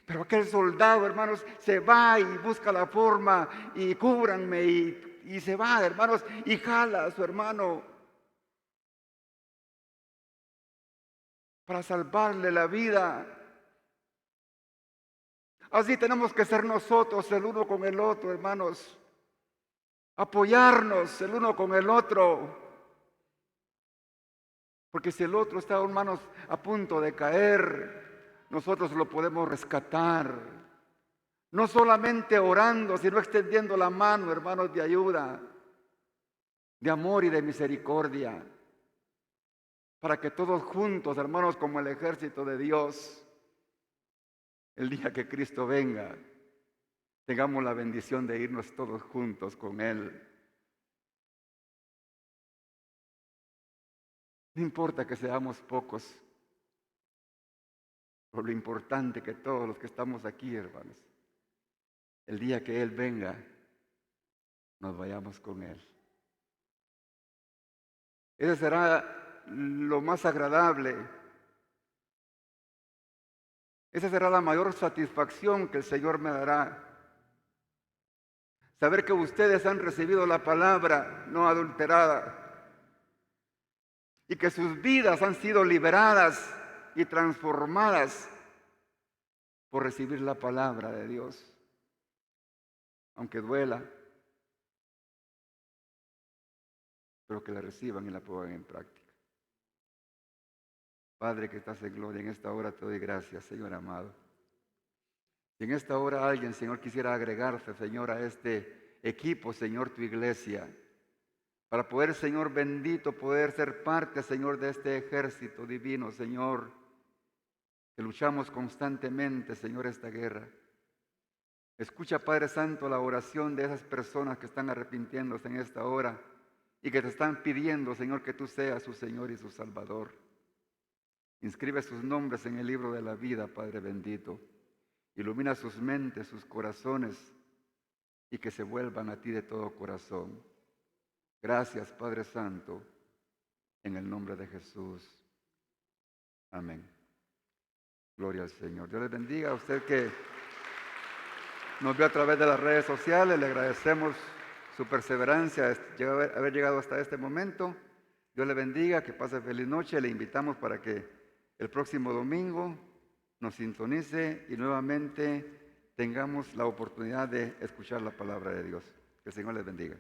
Pero aquel soldado, hermanos, se va y busca la forma y cúbranme y se va, hermanos, y jala a su hermano para salvarle la vida. Así tenemos que ser nosotros el uno con el otro, hermanos. Apoyarnos el uno con el otro. Porque si el otro está, hermanos, a punto de caer, nosotros lo podemos rescatar. No solamente orando, sino extendiendo la mano, hermanos, de ayuda, de amor y de misericordia. Para que todos juntos, hermanos, como el ejército de Dios, el día que Cristo venga, tengamos la bendición de irnos todos juntos con Él. No importa que seamos pocos, pero lo importante que todos los que estamos aquí, hermanos, el día que Él venga, nos vayamos con Él. Ese será lo más agradable. Esa será la mayor satisfacción que el Señor me dará. Saber que ustedes han recibido la palabra no adulterada y que sus vidas han sido liberadas y transformadas por recibir la palabra de Dios. Aunque duela, pero que la reciban y la pongan en práctica. Padre que estás en gloria, en esta hora te doy gracias, Señor amado. Si en esta hora alguien, Señor, quisiera agregarse, Señor, a este equipo, Señor, tu iglesia, para poder, Señor bendito, poder ser parte, Señor, de este ejército divino, Señor, que luchamos constantemente, Señor, esta guerra. Escucha, Padre Santo, la oración de esas personas que están arrepintiéndose en esta hora y que te están pidiendo, Señor, que tú seas su Señor y su Salvador. Inscribe sus nombres en el libro de la vida, Padre bendito. Ilumina sus mentes, sus corazones, y que se vuelvan a ti de todo corazón. Gracias, Padre Santo, en el nombre de Jesús. Amén. Gloria al Señor. Dios les bendiga. A usted que nos ve a través de las redes sociales, le agradecemos su perseverancia, haber llegado hasta este momento. Dios le bendiga, que pase feliz noche. Le invitamos para que el próximo domingo nos sintonice y nuevamente tengamos la oportunidad de escuchar la palabra de Dios. Que el Señor les bendiga.